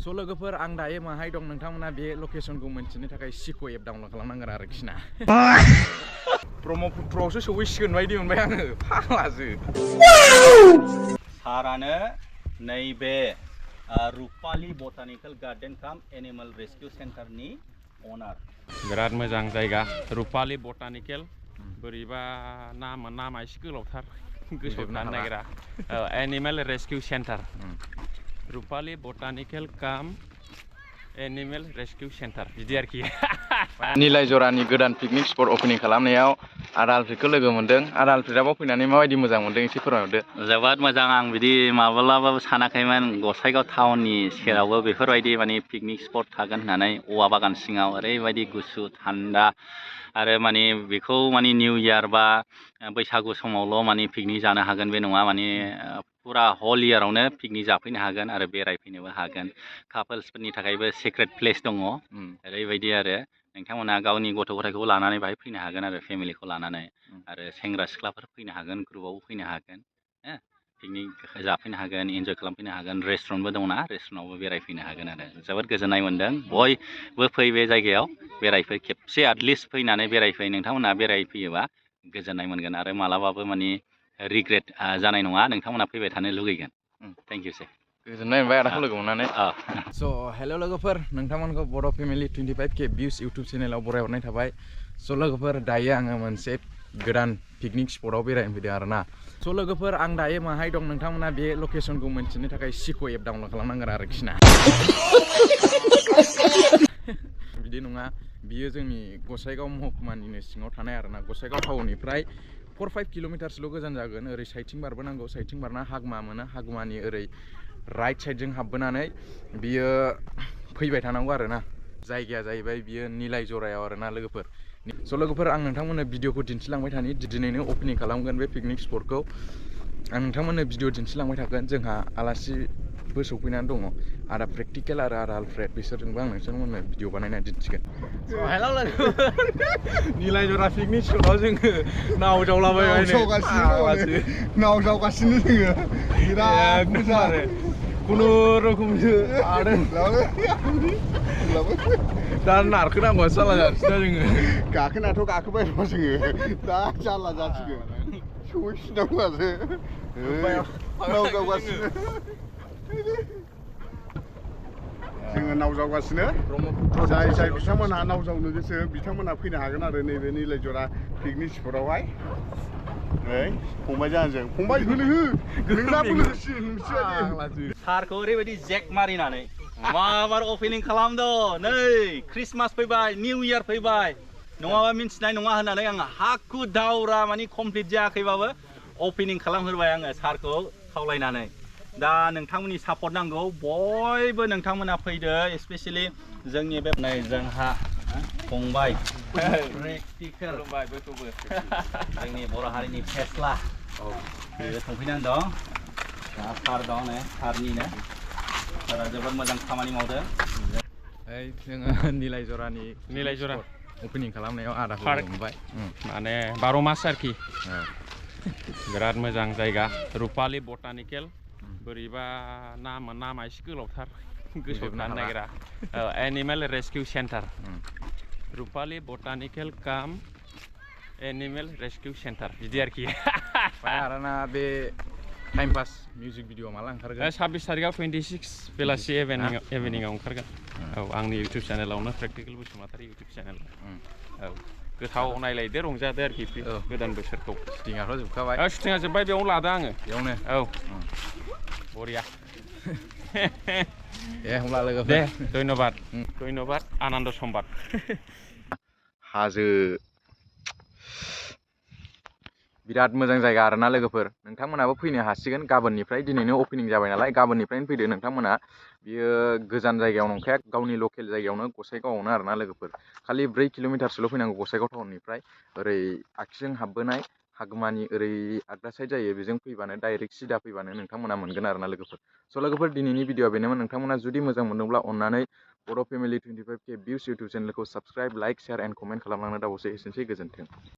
स' लोगोफोर आं दायो माहाय दं नोंथांमोना बे लकेसनखौ मोनथिनो थाखाय सिक' एप डाउनलड खालामनांगोन आरोखि ना ब्रह्मपुत्रआवसो सौहैसिगोन बायदि मोनबाय आङो फाग्लासो सारानो नैबे रुपालि बटानिकेल गार्डेन काम एनिमेल रेस्किउ सेन्टारनि अनार बिराद मोजां जायगा रुपालि बटानिकेल बोरैबा नामा एसे गोलावथार गोसोआव थानो नागिरा एनिमेल रेस्किउ सेन्टार रुपालि बटानिकेल काम एनिमेल रेस्किउ सेन्टार बिदि आरोखि निलाय जरानि गोदान पिकनिक स्पट अपेनिं खालामनायाव आदा आलफ्रेडखौ लोगो मोनदों आदा आलफ्रेडआबो फैनानै माबायदि मोजां मोनदों एसे फोरमायहरदो। जोबोद मोजां आं बिदि माब्लाबाबो सानाखैमोन गसाइगाव टाउननि सेरावबो बेफोरबायदि माने पिकनिक स्पट थागोन होननानै औवा बागान सिङाव ओरैबायदि गुसु थान्दा आरो माने बेखौ माने निउ इयार बा बैसागु समावल' माने पिकनिक जानो हागोन बे नङा माने फुरा हल इयारावनो पिकनिक जाफैनो हागोन आरो बेरायफैनोबो हागोन कापोल्सफोरनि थाखायबो सिक्रेट प्लेस दङ ओरैबायदि आरो नोंथांमोना गावनि गथ' गथायखौ लानानै बाहाय फैनो हागोन आरो फेमिलिखौ लानानै आरो सेंग्रा सिख्लाफोर फैनो हागोन ग्रुपआवबो फैनो हागोन पिकनिक जाफैनो हागोन इन्जय खालामफैनो हागोन रेस्टुरेन्टबो दंना रेस्टुरेन्टआवबो बेरायफैनो हागोन आरो जोबोद गोजोननाय मोन्दों बयबो फै बे जायगायाव बेरायफै खेबसे एटलिस्ट फैनानै बेरायफै नोंथांमोना बेरायफैयोबा गोजोननाय मोनगोन आरो मालाबाबो माने रिग्रेट जानाय नङा नोंथांमोना फैबाय थानो लुगैगोन थेंक इउ सै गोजोननाय मोनबाय आदाखौ लोगो मोननानै स' हेल' लोगोफोर नोंथांमोनखौ बर' फेमिलि 25K भिउस इउटुब चेनेलाव बरायहरनाय थाबाय स' लोगोफोर दायो आङो मोनसे गोदान पिकनिक स्पटआव बेरायनो फैदों आरोना स' लोगोफोर आं दायो माहाय दं नोंथांमोना बे लकेसनखौ मोनथिनो थाखाय सिक' एप डाउनलड खालामनांगोन आरोखि ना बिदि नङा बियो जोंनि गसाइगाव महकुमानिनो सिङाव थानाय आरोना गसाइगाव टाउननिफ्राय 4-5 किल'मिटारसोल' गोजान जागोन ओरै साइथिं बारबोनांगौ साइथिं बारना हागमा मोनो हागमानि ओरै राइट साइडजों हाबबोनानै बियो फैबाय थानांगौ आरोना जायगाया जाहैबाय बियो निलाय जरायाव आरोना लोगोफोर स' लोगोफोर आं नोंथांमोननो भिडिअखौ दिन्थिलांबाय थानि दिनैनो अपेनिं खालामगोन बे पिकनिक स्पटखौ आं नोंथांमोननो भिडिअ दिन्थिलांबाय थागोन जोंहा आलासिबो सौफैनानै दङ आदा प्रेक्टिकेल आरो आदा आलफ्रेड बिसोरजोंबो आं नोंथांमोननो भिडिअ बानायनानै दिन्थिगोन हेल' लोगोफोर निलाय जरा पिकनिक स्पटआव जोङो नाव जावलाबायबाय नाव जावगासिनो जोङो बिराद मोजां आरो खुनुरुखुमसो दा नारखोनांगौआ जारला जासिना जोङो गाखोनाथ' गाखोबाय दङ जोङो दा जारला जासिगोन सौहैफिननांगौआसो नाव जावगासिनो जोङो नाव जावगासिनो जाय बिथांमोनहा नाव जावनो गोसो बिथांमोनहा फैनो हागोन आरो नैबे निलाय जरा पिकनिक स्पटआवहाय नै फंबायजों आंजों फंबाय होनो हो नोंना बोलो सारखौ ओरैबायदि जेक मारिनानै माबार अपेनिं खालामदों नै ख्रिस्टमास फैबाय निउ इयार फैबाय नङाबा मिन्थिनाय नङा होननानै आं हाखु दावरा माने कमप्लिट जायाखैबाबो अपेनिं खालामहोबाय आङो सारखौ खावलायनानै दा नोंथांमोननि सापर्ट नांगौ बयबो नोंथांमोना फैदो स्पेसियेलि जोंनि बे नै जोंहा फंबाय प्रेक्टिकेल जोंनि बर' हारिनि फेस्ला बेयो संफैनानै दं सार दं नै सारनिनो सारा जोबोद मोजां खामानि मावदों जोङो निलाय जरानि अपेनिं खालामनायाव आदाखौ मोनबाय माने 12 मास आरोखि बिराद मोजां जायगा रुपालि बटानिकेल बोरैबा नामा एसे गोलावथार गोसोआव थानो नागिरा एनिमेल रेस्किउ सेन्टार रुपालि बटानिकेल काम एनिमेल रेस्किउ सेन्टार बिदि आरोखि आरोना बे टाइम पास मिउजिक भिडिअ माला ओंखारगोन 26 तारिखआव 26 बेलासि इभिनिंआव ओंखारगोन औ आंनि इउटुब चेनेलावनो प्रेक्टिकेल बसुमतारी इउटुब चेनेल औ गोथाव नायलायदो रंजादो आरोखि गोदान बोसोरखौ शुटिंआथ' जोबखाबाय शुटिंआ जोब्बाय बेयावनो लादो आङो बेयावनो औ बरिया दे होमब्ला लोगोफोर दे धन्यबाद आनन्द सम्बाद हाजो बिराद मोजां जायगा आरोना लोगोफोर नोंथांमोनाबो फैनो हासिगोन गाबोननिफ्राय दिनैनो अपेनिं जाबाय नालाय गाबोननिफ्रायनो फैदो नोंथांमोना बियो गोजान जायगायाव नंखाया गावनि लकेल जायगायावनो गसाइगावआवनो आरोना लोगोफोर खालि 4 किल'मिटारसोल' फैनांगौ गसाइगाव टाउननिफ्राय ओरै आगसिजों हाबबोनाय हागमानि ओरै आगदा साइड जायो बेजों फैबानो डाइरेक्ट सिदा फैबानो नोंथांमोना मोनगोन आरोना लोगोफोर स' लोगोफोर दिनैनि भिडिअआ बेनोमोन नोंथांमोना जुदि मोजां मोनदोंब्ला अन्नानै Boro' family 25K views YouTube चेनेलखौ subscribe like share and comment खालामलांनो दाबावसो एसेनोसै गोजोन्थों।